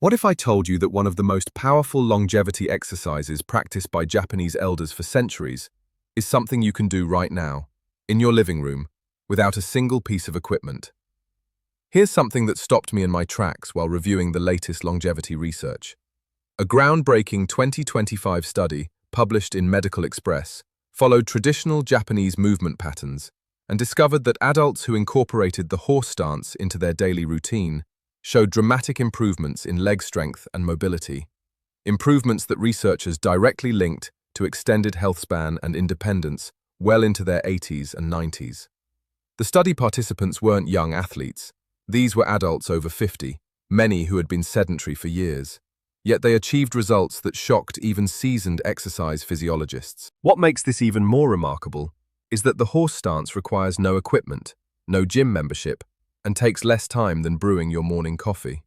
What if I told you that one of the most powerful longevity exercises practiced by Japanese elders for centuries is something you can do right now, in your living room, without a single piece of equipment? Here's something that stopped me in my tracks while reviewing the latest longevity research. A groundbreaking 2025 study, published in Medical Express, followed traditional Japanese movement patterns and discovered that adults who incorporated the horse stance into their daily routine showed dramatic improvements in leg strength and mobility, improvements that researchers directly linked to extended health span and independence well into their 80s and 90s. The study participants weren't young athletes. These were adults over 50, many who had been sedentary for years. Yet they achieved results that shocked even seasoned exercise physiologists. What makes this even more remarkable is that the horse stance requires no equipment, no gym membership, and takes less time than brewing your morning coffee.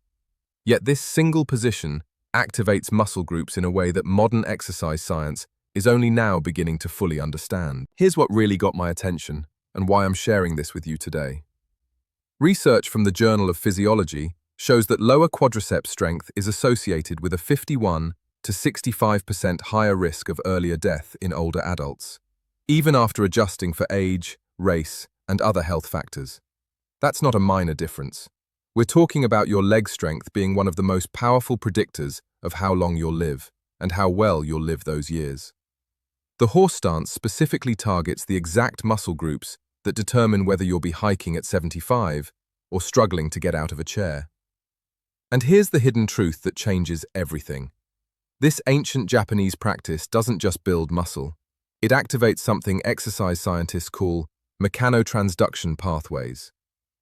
Yet this single position activates muscle groups in a way that modern exercise science is only now beginning to fully understand. Here's what really got my attention and why I'm sharing this with you today. Research from the Journal of Physiology shows that lower quadriceps strength is associated with a 51 to 65% higher risk of earlier death in older adults, even after adjusting for age, race, and other health factors. That's not a minor difference. We're talking about your leg strength being one of the most powerful predictors of how long you'll live and how well you'll live those years. The horse stance specifically targets the exact muscle groups that determine whether you'll be hiking at 75 or struggling to get out of a chair. And here's the hidden truth that changes everything. This ancient Japanese practice doesn't just build muscle. It activates something exercise scientists call mechanotransduction pathways.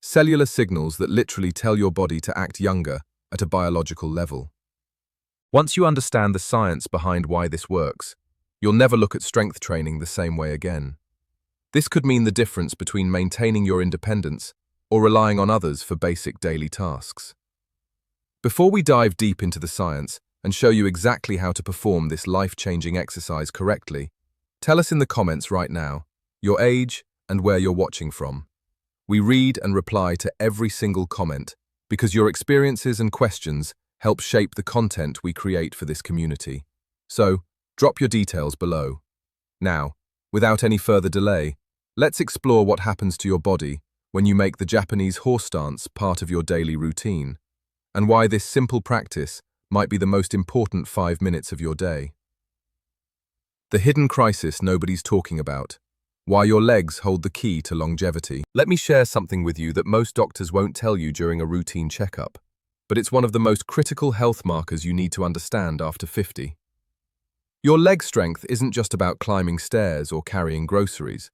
Cellular signals that literally tell your body to act younger at a biological level. Once you understand the science behind why this works, you'll never look at strength training the same way again. This could mean the difference between maintaining your independence or relying on others for basic daily tasks. Before we dive deep into the science and show you exactly how to perform this life-changing exercise correctly, tell us in the comments right now your age and where you're watching from. We read and reply to every single comment because your experiences and questions help shape the content we create for this community. So, drop your details below. Now, without any further delay, let's explore what happens to your body when you make the Japanese horse stance part of your daily routine, and why this simple practice might be the most important 5 minutes of your day. The hidden crisis nobody's talking about. Why your legs hold the key to longevity. Let me share something with you that most doctors won't tell you during a routine checkup, but it's one of the most critical health markers you need to understand after 50. Your leg strength isn't just about climbing stairs or carrying groceries.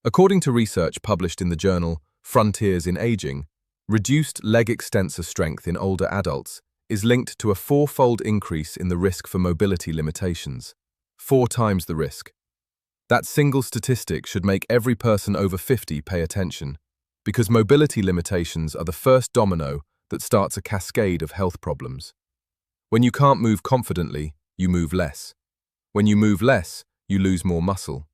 According to research published in the journal Frontiers in Aging, reduced leg extensor strength in older adults is linked to a 4-fold increase in the risk for mobility limitations. 4 times the risk. That single statistic should make every person over 50 pay attention, because mobility limitations are the first domino that starts a cascade of health problems. When you can't move confidently, you move less. When you move less, you lose more muscle.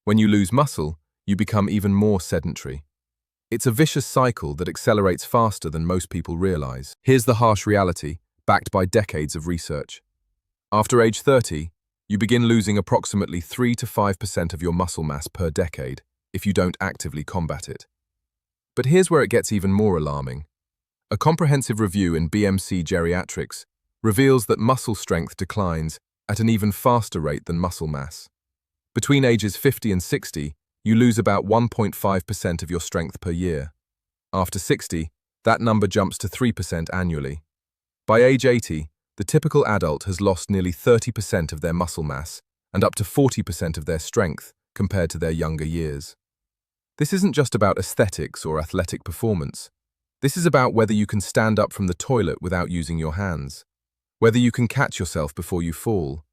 When you lose muscle, you become even more sedentary. It's a vicious cycle that accelerates faster than most people realize. Here's the harsh reality, backed by decades of research. After age 30, you begin losing approximately 3 to 5% of your muscle mass per decade if you don't actively combat it. But here's where it gets even more alarming. A comprehensive review in BMC Geriatrics reveals that muscle strength declines at an even faster rate than muscle mass. Between ages 50 and 60, you lose about 1.5% of your strength per year. After 60, that number jumps to 3% annually. By age 80, the typical adult has lost nearly 30% of their muscle mass and up to 40% of their strength compared to their younger years. This isn't just about aesthetics or athletic performance. This is about whether you can stand up from the toilet without using your hands, whether you can catch yourself before you fall,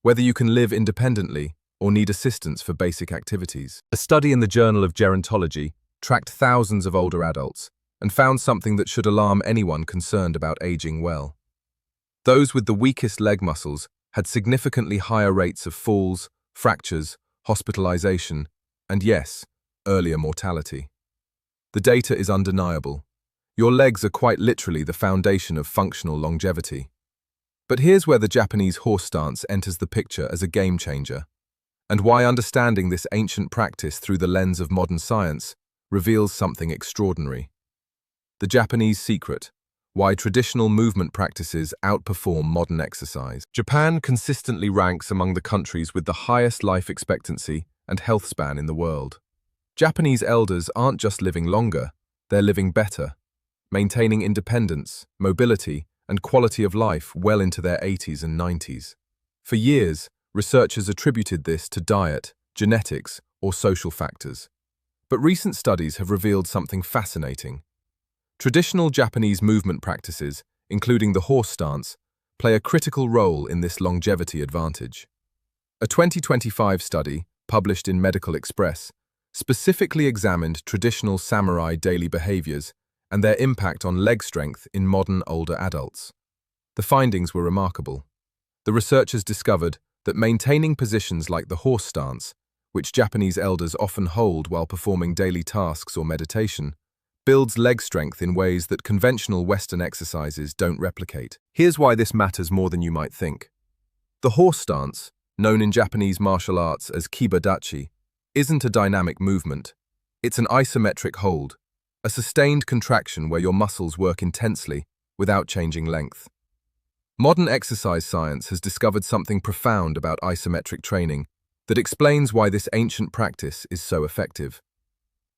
whether you can live independently or need assistance for basic activities. A study in the Journal of Gerontology tracked thousands of older adults and found something that should alarm anyone concerned about aging well. Those with the weakest leg muscles had significantly higher rates of falls, fractures, hospitalization, and yes, earlier mortality. The data is undeniable. Your legs are quite literally the foundation of functional longevity. But here's where the Japanese horse stance enters the picture as a game changer, and why understanding this ancient practice through the lens of modern science reveals something extraordinary. The Japanese secret: why traditional movement practices outperform modern exercise. Japan consistently ranks among the countries with the highest life expectancy and health span in the world. Japanese elders aren't just living longer, they're living better, maintaining independence, mobility, and quality of life well into their 80s and 90s. For years, researchers attributed this to diet, genetics, or social factors. But recent studies have revealed something fascinating. Traditional Japanese movement practices, including the horse stance, play a critical role in this longevity advantage. A 2025 study, published in Medical Express, specifically examined traditional samurai daily behaviors and their impact on leg strength in modern older adults. The findings were remarkable. The researchers discovered that maintaining positions like the horse stance, which Japanese elders often hold while performing daily tasks or meditation, builds leg strength in ways that conventional Western exercises don't replicate. Here's why this matters more than you might think. The horse stance, known in Japanese martial arts as Kiba Dachi, isn't a dynamic movement. It's an isometric hold, a sustained contraction where your muscles work intensely without changing length. Modern exercise science has discovered something profound about isometric training that explains why this ancient practice is so effective.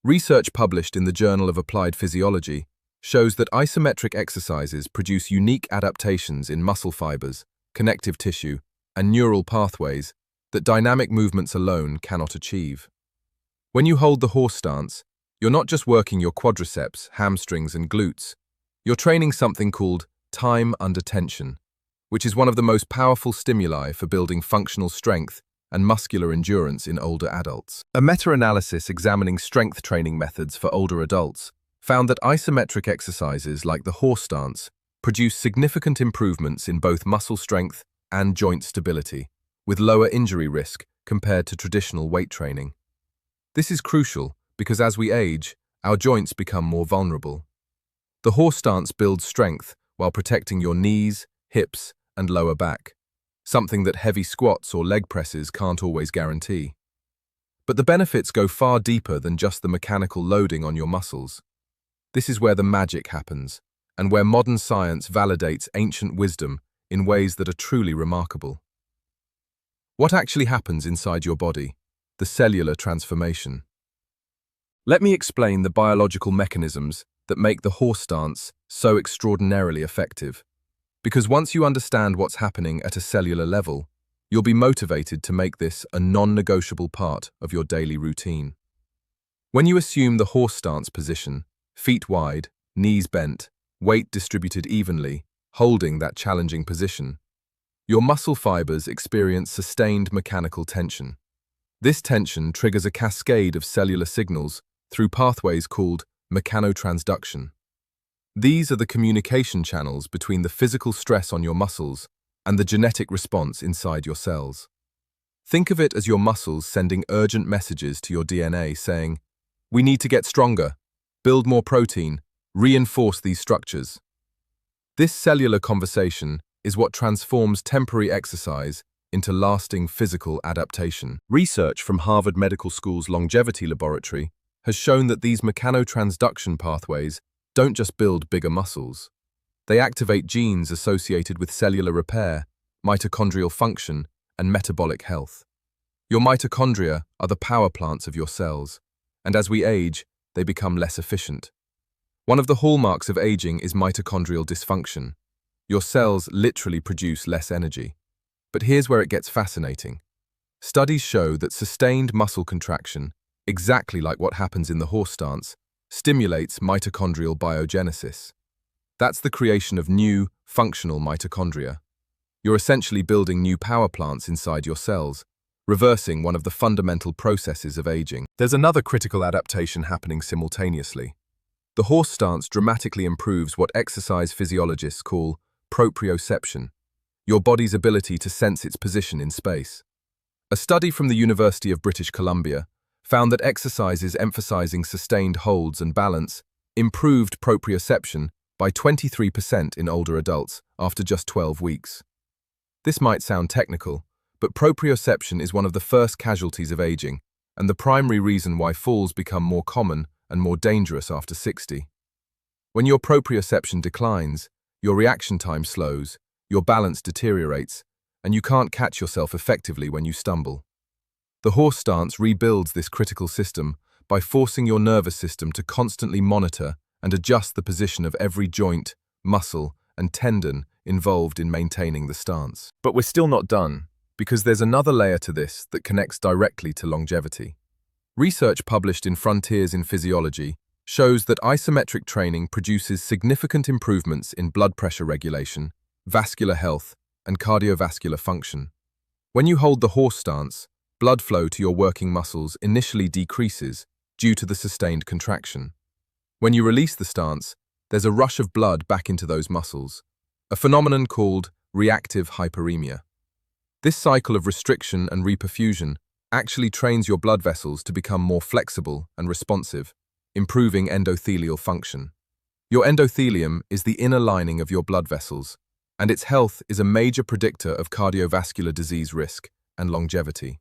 Research published in the Journal of Applied Physiology shows that isometric exercises produce unique adaptations in muscle fibers, connective tissue, and neural pathways that dynamic movements alone cannot achieve. When you hold the horse stance, you're not just working your quadriceps, hamstrings, and glutes. You're training something called time under tension, which is one of the most powerful stimuli for building functional strength and muscular endurance in older adults. A meta-analysis examining strength training methods for older adults found that isometric exercises like the horse stance produce significant improvements in both muscle strength and joint stability, with lower injury risk compared to traditional weight training. This is crucial because as we age, our joints become more vulnerable. The horse stance builds strength while protecting your knees, hips, and lower back, something that heavy squats or leg presses can't always guarantee. But the benefits go far deeper than just the mechanical loading on your muscles. This is where the magic happens, and where modern science validates ancient wisdom in ways that are truly remarkable. What actually happens inside your body? The cellular transformation. Let me explain the biological mechanisms that make the horse stance so extraordinarily effective. Because once you understand what's happening at a cellular level, you'll be motivated to make this a non-negotiable part of your daily routine. When you assume the horse stance position, feet wide, knees bent, weight distributed evenly, holding that challenging position, your muscle fibers experience sustained mechanical tension. This tension triggers a cascade of cellular signals through pathways called mechanotransduction. These are the communication channels between the physical stress on your muscles and the genetic response inside your cells. Think of it as your muscles sending urgent messages to your DNA saying, "We need to get stronger, build more protein, reinforce these structures." This cellular conversation is what transforms temporary exercise into lasting physical adaptation. Research from Harvard Medical School's longevity laboratory has shown that these mechanotransduction pathways don't just build bigger muscles. They activate genes associated with cellular repair, mitochondrial function, and metabolic health. Your mitochondria are the power plants of your cells, and as we age, they become less efficient. One of the hallmarks of aging is mitochondrial dysfunction. Your cells literally produce less energy. But here's where it gets fascinating. Studies show that sustained muscle contraction, exactly like what happens in the horse stance, stimulates mitochondrial biogenesis. That's the creation of new, functional mitochondria. You're essentially building new power plants inside your cells, reversing one of the fundamental processes of aging. There's another critical adaptation happening simultaneously. The horse stance dramatically improves what exercise physiologists call proprioception, your body's ability to sense its position in space. A study from the University of British Columbia found that exercises emphasizing sustained holds and balance improved proprioception by 23% in older adults after just 12 weeks. This might sound technical, but proprioception is one of the first casualties of aging, and the primary reason why falls become more common and more dangerous after 60. When your proprioception declines, your reaction time slows, your balance deteriorates, and you can't catch yourself effectively when you stumble. The horse stance rebuilds this critical system by forcing your nervous system to constantly monitor and adjust the position of every joint, muscle, and tendon involved in maintaining the stance. But we're still not done, because there's another layer to this that connects directly to longevity. Research published in Frontiers in Physiology shows that isometric training produces significant improvements in blood pressure regulation, vascular health, and cardiovascular function. When you hold the horse stance, blood flow to your working muscles initially decreases due to the sustained contraction. When you release the stance, there's a rush of blood back into those muscles, a phenomenon called reactive hyperemia. This cycle of restriction and reperfusion actually trains your blood vessels to become more flexible and responsive, improving endothelial function. Your endothelium is the inner lining of your blood vessels, and its health is a major predictor of cardiovascular disease risk and longevity.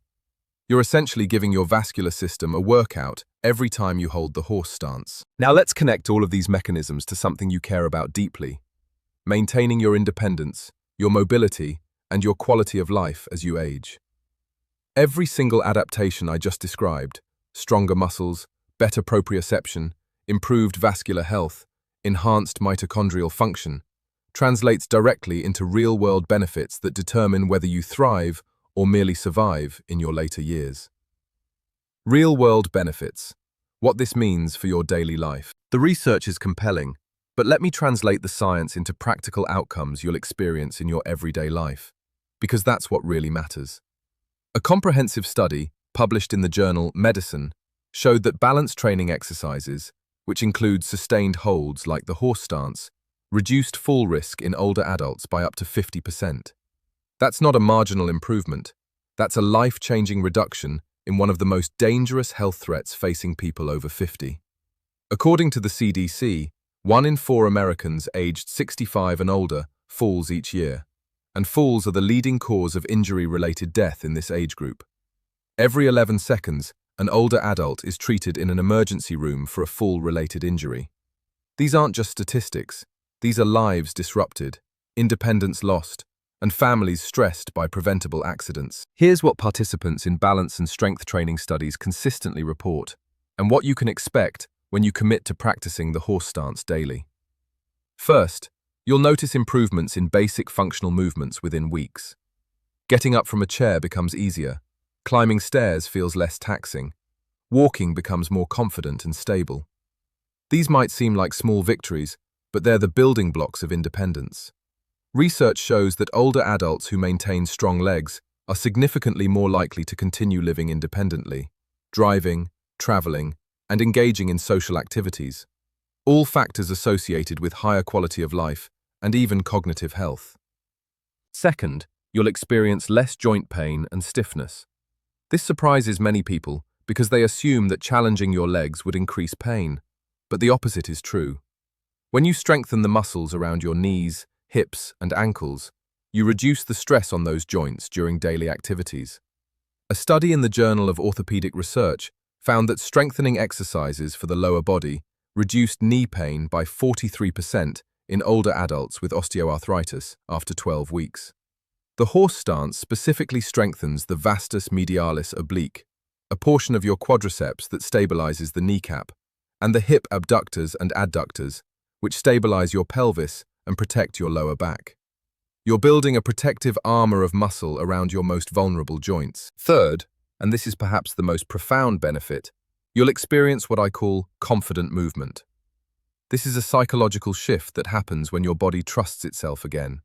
You're essentially giving your vascular system a workout every time you hold the horse stance. Now let's connect all of these mechanisms to something you care about deeply: maintaining your independence, your mobility, and your quality of life as you age. Every single adaptation I just described, stronger muscles, better proprioception, improved vascular health, enhanced mitochondrial function, translates directly into real-world benefits that determine whether you thrive or merely survive in your later years. Real-world benefits. What this means for your daily life. The research is compelling, but let me translate the science into practical outcomes you'll experience in your everyday life, because that's what really matters. A comprehensive study, published in the journal Medicine, showed that balance training exercises, which include sustained holds like the horse stance, reduced fall risk in older adults by up to 50%. That's not a marginal improvement. That's a life-changing reduction in one of the most dangerous health threats facing people over 50. According to the CDC, 1 in 4 Americans aged 65 and older falls each year, and falls are the leading cause of injury-related death in this age group. Every 11 seconds, an older adult is treated in an emergency room for a fall-related injury. These aren't just statistics. These are lives disrupted, independence lost, and families stressed by preventable accidents. Here's what participants in balance and strength training studies consistently report, and what you can expect when you commit to practicing the horse stance daily. First, you'll notice improvements in basic functional movements within weeks. Getting up from a chair becomes easier. Climbing stairs feels less taxing. Walking becomes more confident and stable. These might seem like small victories, but they're the building blocks of independence. Research shows that older adults who maintain strong legs are significantly more likely to continue living independently, driving, traveling, and engaging in social activities, all factors associated with higher quality of life and even cognitive health. Second, you'll experience less joint pain and stiffness. This surprises many people because they assume that challenging your legs would increase pain, but the opposite is true. When you strengthen the muscles around your knees, hips, and ankles, you reduce the stress on those joints during daily activities. A study in the Journal of Orthopedic Research found that strengthening exercises for the lower body reduced knee pain by 43% in older adults with osteoarthritis after 12 weeks. The horse stance specifically strengthens the vastus medialis oblique, a portion of your quadriceps that stabilizes the kneecap, and the hip abductors and adductors, which stabilize your pelvis and protect your lower back. You're building a protective armor of muscle around your most vulnerable joints. Third, and this is perhaps the most profound benefit, you'll experience what I call confident movement. This is a psychological shift that happens when your body trusts itself again.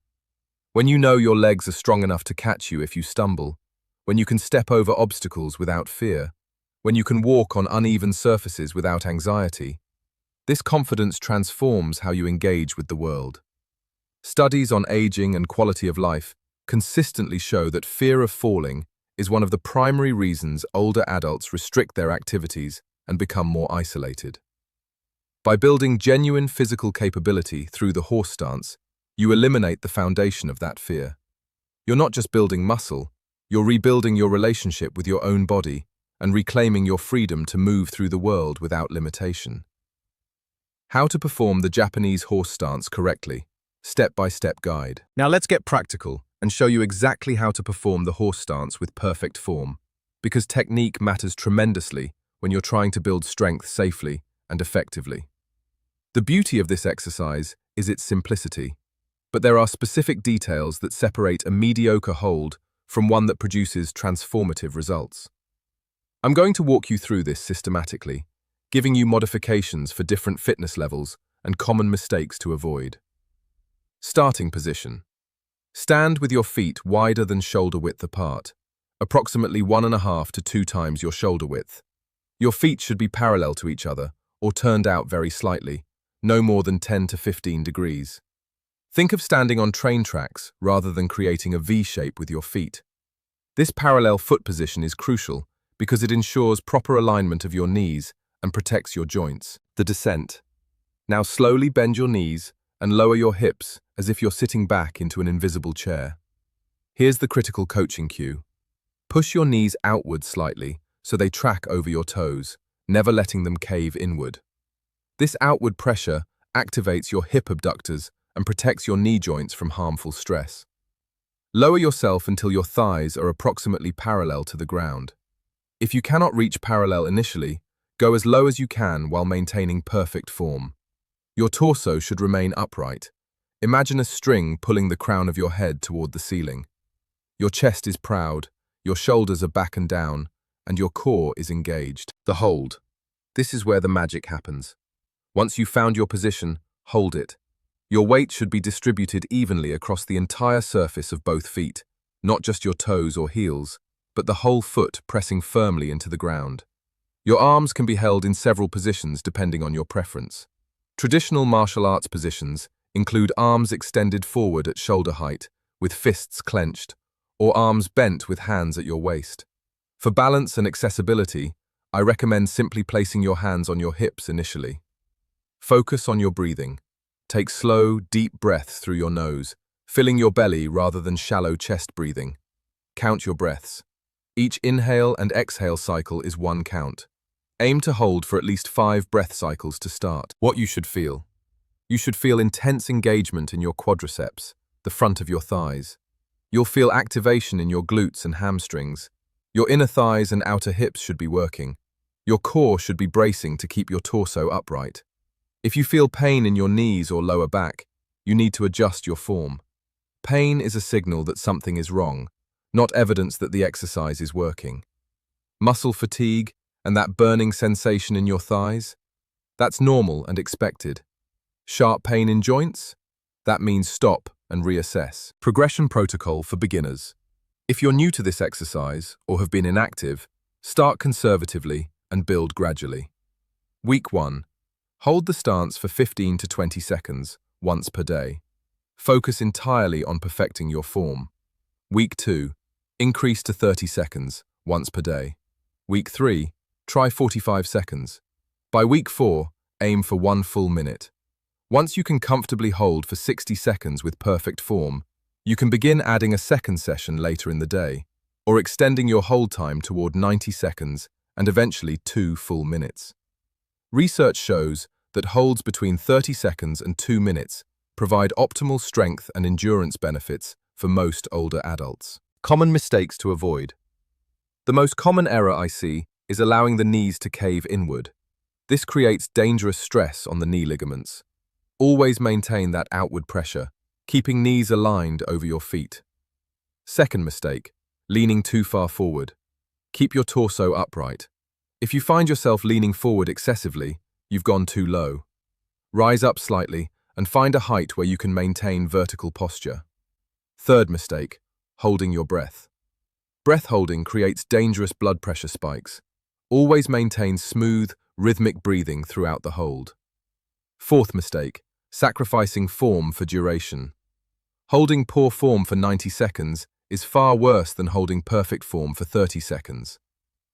When you know your legs are strong enough to catch you if you stumble, when you can step over obstacles without fear, when you can walk on uneven surfaces without anxiety, this confidence transforms how you engage with the world. Studies on aging and quality of life consistently show that fear of falling is one of the primary reasons older adults restrict their activities and become more isolated. By building genuine physical capability through the horse stance, you eliminate the foundation of that fear. You're not just building muscle, you're rebuilding your relationship with your own body and reclaiming your freedom to move through the world without limitation. How to perform the Japanese horse stance correctly. Step-by-step guide. Now let's get practical and show you exactly how to perform the horse stance with perfect form, because technique matters tremendously when you're trying to build strength safely and effectively. The beauty of this exercise is its simplicity, but there are specific details that separate a mediocre hold from one that produces transformative results. I'm going to walk you through this systematically, giving you modifications for different fitness levels and common mistakes to avoid. Starting position. Stand with your feet wider than shoulder width apart, approximately 1.5 to 2 times your shoulder width. Your feet should be parallel to each other or turned out very slightly, no more than 10 to 15 degrees. Think of standing on train tracks rather than creating a V shape with your feet. This parallel foot position is crucial because it ensures proper alignment of your knees and protects your joints. The descent. Now slowly bend your knees and lower your hips as if you're sitting back into an invisible chair. Here's the critical coaching cue. Push your knees outward slightly so they track over your toes, never letting them cave inward. This outward pressure activates your hip abductors and protects your knee joints from harmful stress. Lower yourself until your thighs are approximately parallel to the ground. If you cannot reach parallel initially, go as low as you can while maintaining perfect form. Your torso should remain upright. Imagine a string pulling the crown of your head toward the ceiling. Your chest is proud, your shoulders are back and down, and your core is engaged. The hold. This is where the magic happens. Once you've found your position, hold it. Your weight should be distributed evenly across the entire surface of both feet, not just your toes or heels, but the whole foot pressing firmly into the ground. Your arms can be held in several positions depending on your preference. Traditional martial arts positions include arms extended forward at shoulder height, with fists clenched, or arms bent with hands at your waist. For balance and accessibility, I recommend simply placing your hands on your hips initially. Focus on your breathing. Take slow, deep breaths through your nose, filling your belly rather than shallow chest breathing. Count your breaths. Each inhale and exhale cycle is 1 count. Aim to hold for at least 5 breath cycles to start. What you should feel. You should feel intense engagement in your quadriceps, the front of your thighs. You'll feel activation in your glutes and hamstrings. Your inner thighs and outer hips should be working. Your core should be bracing to keep your torso upright. If you feel pain in your knees or lower back, you need to adjust your form. Pain is a signal that something is wrong, not evidence that the exercise is working. Muscle fatigue and that burning sensation in your thighs? That's normal and expected. Sharp pain in joints? That means stop and reassess. Progression protocol for beginners. If you're new to this exercise or have been inactive, start conservatively and build gradually. Week 1. Hold the stance for 15 to 20 seconds, once per day. Focus entirely on perfecting your form. Week 2. Increase to 30 seconds, once per day. Week 3. Try 45 seconds. By week 4, aim for 1 full minute. Once you can comfortably hold for 60 seconds with perfect form, you can begin adding a second session later in the day, or extending your hold time toward 90 seconds and eventually 2 full minutes. Research shows that holds between 30 seconds and 2 minutes provide optimal strength and endurance benefits for most older adults. Common mistakes to avoid. The most common error I see is allowing the knees to cave inward. This creates dangerous stress on the knee ligaments. Always maintain that outward pressure, keeping knees aligned over your feet. Second mistake, leaning too far forward. Keep your torso upright. If you find yourself leaning forward excessively, you've gone too low. Rise up slightly and find a height where you can maintain vertical posture. Third mistake, holding your breath. Breath holding creates dangerous blood pressure spikes. Always maintain smooth, rhythmic breathing throughout the hold. Fourth mistake, sacrificing form for duration. Holding poor form for 90 seconds is far worse than holding perfect form for 30 seconds.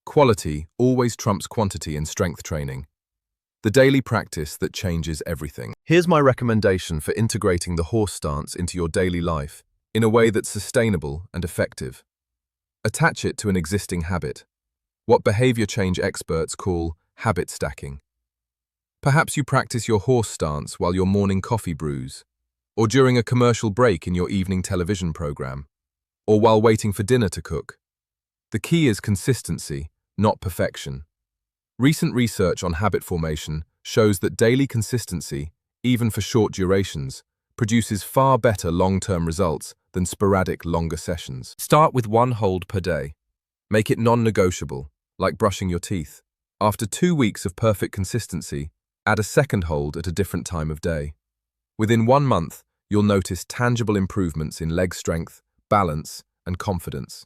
Quality always trumps quantity in strength training. The daily practice that changes everything. Here's my recommendation for integrating the horse stance into your daily life in a way that's sustainable and effective. Attach it to an existing habit, what behavior change experts call habit stacking. Perhaps you practice your horse stance while your morning coffee brews, or during a commercial break in your evening television program, or while waiting for dinner to cook. The key is consistency, not perfection. Recent research on habit formation shows that daily consistency, even for short durations, produces far better long-term results than sporadic longer sessions. Start with one hold per day. Make it non-negotiable, like brushing your teeth. After 2 weeks of perfect consistency, add a second hold at a different time of day. Within 1 month, you'll notice tangible improvements in leg strength, balance, and confidence.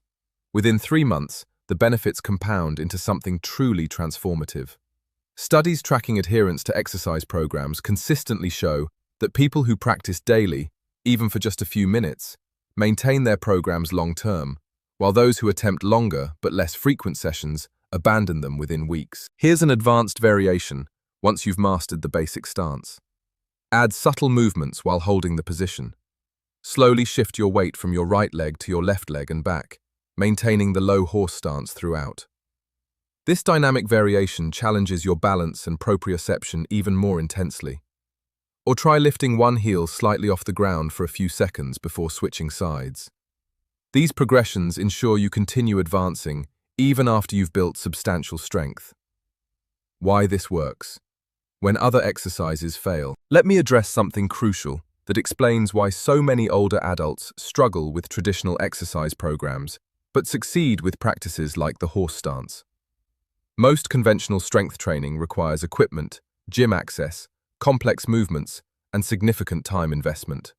Within 3 months, the benefits compound into something truly transformative. Studies tracking adherence to exercise programs consistently show that people who practice daily, even for just a few minutes, maintain their programs long-term, while those who attempt longer but less frequent sessions abandon them within weeks. Here's an advanced variation once you've mastered the basic stance. Add subtle movements while holding the position. Slowly shift your weight from your right leg to your left leg and back, maintaining the low horse stance throughout. This dynamic variation challenges your balance and proprioception even more intensely. Or try lifting one heel slightly off the ground for a few seconds before switching sides. These progressions ensure you continue advancing even after you've built substantial strength. Why this works? When other exercises fail. Let me address something crucial that explains why so many older adults struggle with traditional exercise programs, but succeed with practices like the horse stance. Most conventional strength training requires equipment, gym access, complex movements, and significant time investment.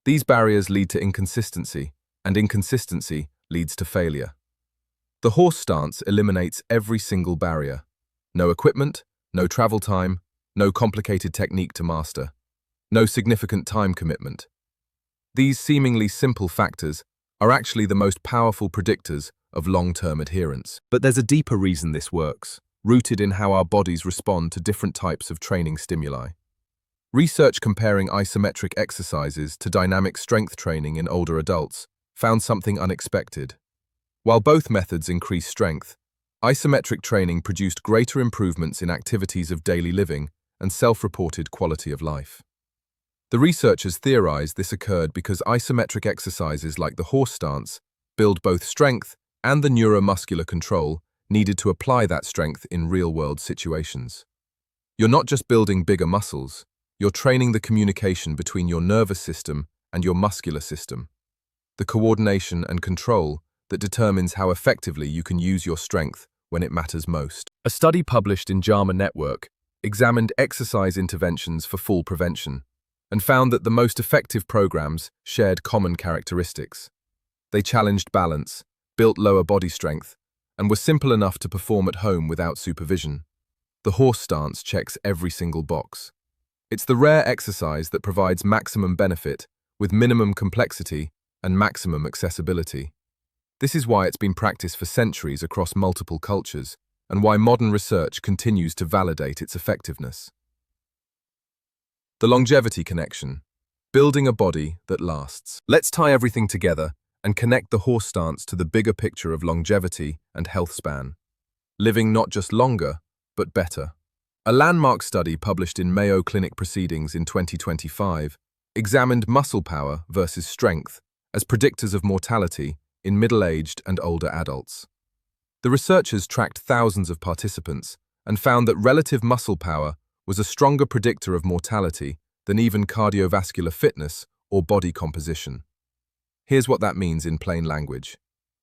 These barriers lead to inconsistency, and inconsistency leads to failure. The horse stance eliminates every single barrier. No equipment, no travel time, no complicated technique to master, no significant time commitment. These seemingly simple factors are actually the most powerful predictors of long-term adherence. But there's a deeper reason this works, rooted in how our bodies respond to different types of training stimuli. Research comparing isometric exercises to dynamic strength training in older adults found something unexpected. While both methods increase strength, isometric training produced greater improvements in activities of daily living and self-reported quality of life. The researchers theorized this occurred because isometric exercises like the horse stance build both strength and the neuromuscular control needed to apply that strength in real-world situations. You're not just building bigger muscles, you're training the communication between your nervous system and your muscular system, the coordination and control that determines how effectively you can use your strength when it matters most. A study published in JAMA Network examined exercise interventions for fall prevention and found that the most effective programs shared common characteristics. They challenged balance, built lower body strength, and were simple enough to perform at home without supervision. The horse stance checks every single box. It's the rare exercise that provides maximum benefit with minimum complexity and maximum accessibility. This is why it's been practiced for centuries across multiple cultures, and why modern research continues to validate its effectiveness. The longevity connection, building a body that lasts. Let's tie everything together and connect the horse stance to the bigger picture of longevity and health span. Living not just longer, but better. A landmark study published in Mayo Clinic Proceedings in 2025 examined muscle power versus strength as predictors of mortality in middle-aged and older adults. The researchers tracked thousands of participants and found that relative muscle power was a stronger predictor of mortality than even cardiovascular fitness or body composition. Here's what that means in plain language.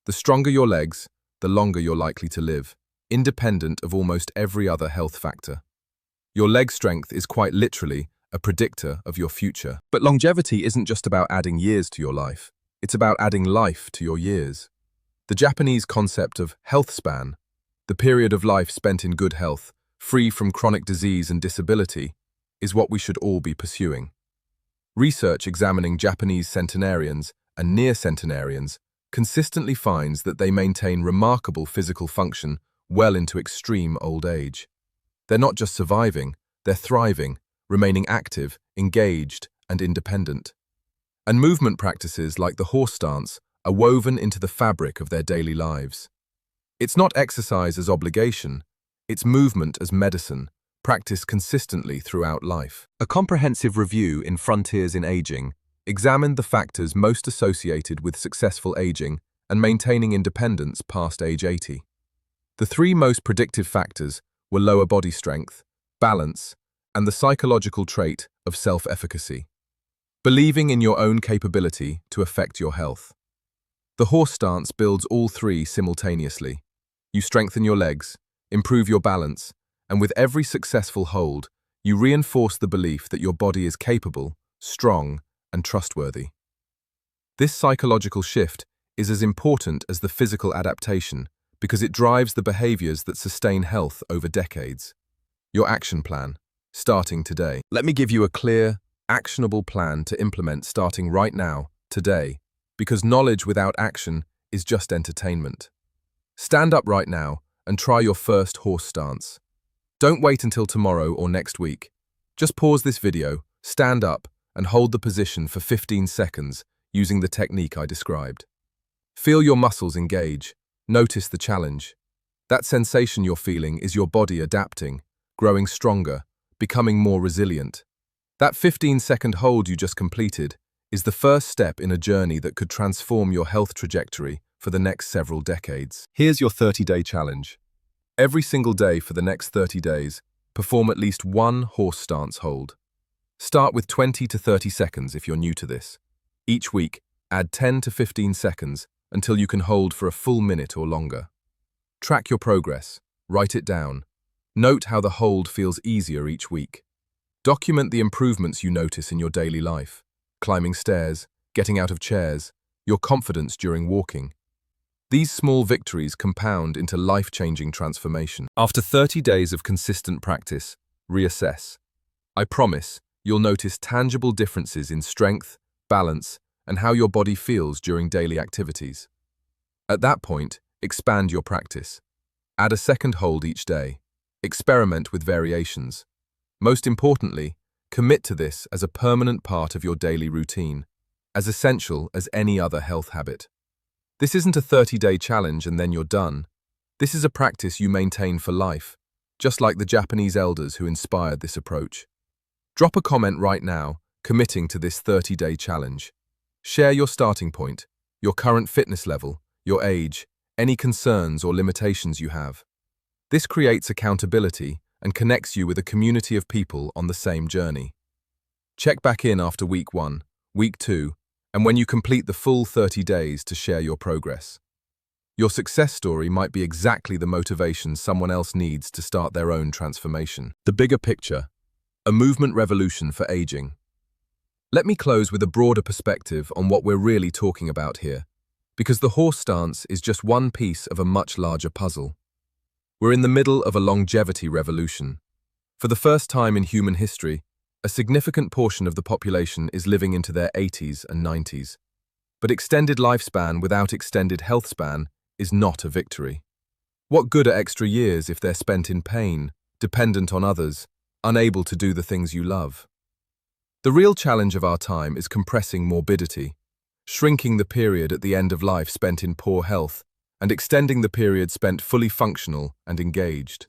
The stronger your legs, the longer you're likely to live, independent of almost every other health factor. Your leg strength is quite literally a predictor of your future. But longevity isn't just about adding years to your life. It's about adding life to your years. The Japanese concept of health span, the period of life spent in good health, free from chronic disease and disability, is what we should all be pursuing. Research examining Japanese centenarians and near-centenarians consistently finds that they maintain remarkable physical function well into extreme old age. They're not just surviving, they're thriving, remaining active, engaged, and independent. And movement practices like the horse stance are woven into the fabric of their daily lives. It's not exercise as obligation, it's movement as medicine, practiced consistently throughout life. A comprehensive review in Frontiers in Aging examined the factors most associated with successful aging and maintaining independence past age 80. The three most predictive factors were lower body strength, balance, and the psychological trait of self-efficacy, believing in your own capability to affect your health. The horse stance builds all three simultaneously. You strengthen your legs, improve your balance, and with every successful hold, you reinforce the belief that your body is capable, strong, and trustworthy. This psychological shift is as important as the physical adaptation because it drives the behaviors that sustain health over decades. Your action plan, starting today. Let me give you a clear, actionable plan to implement starting right now, today, because knowledge without action is just entertainment. Stand up right now and try your first horse stance. Don't wait until tomorrow or next week. Just pause this video, stand up, and hold the position for 15 seconds using the technique I described. Feel your muscles engage. Notice the challenge. That sensation you're feeling is your body adapting, growing stronger, becoming more resilient. That 15-second hold you just completed is the first step in a journey that could transform your health trajectory for the next several decades. Here's your 30-day challenge. Every single day for the next 30 days, perform at least one horse stance hold. Start with 20 to 30 seconds if you're new to this. Each week, add 10 to 15 seconds until you can hold for a full minute or longer. Track your progress. Write it down. Note how the hold feels easier each week. Document the improvements you notice in your daily life. Climbing stairs, getting out of chairs, your confidence during walking. These small victories compound into life-changing transformation. After 30 days of consistent practice, reassess. I promise you'll notice tangible differences in strength, balance, and how your body feels during daily activities. At that point, expand your practice. Add a second hold each day. Experiment with variations. Most importantly, commit to this as a permanent part of your daily routine, as essential as any other health habit. This isn't a 30-day challenge and then you're done. This is a practice you maintain for life, just like the Japanese elders who inspired this approach. Drop a comment right now, committing to this 30-day challenge. Share your starting point, your current fitness level, your age, any concerns or limitations you have. This creates accountability and connects you with a community of people on the same journey. Check back in after week 1, week 2, and when you complete the full 30 days to share your progress. Your success story might be exactly the motivation someone else needs to start their own transformation. The bigger picture, a movement revolution for aging. Let me close with a broader perspective on what we're really talking about here, because the horse stance is just one piece of a much larger puzzle. We're in the middle of a longevity revolution. For the first time in human history, a significant portion of the population is living into their 80s and 90s. But extended lifespan without extended health span is not a victory. What good are extra years if they're spent in pain, dependent on others, unable to do the things you love? The real challenge of our time is compressing morbidity, shrinking the period at the end of life spent in poor health, and extending the period spent fully functional and engaged.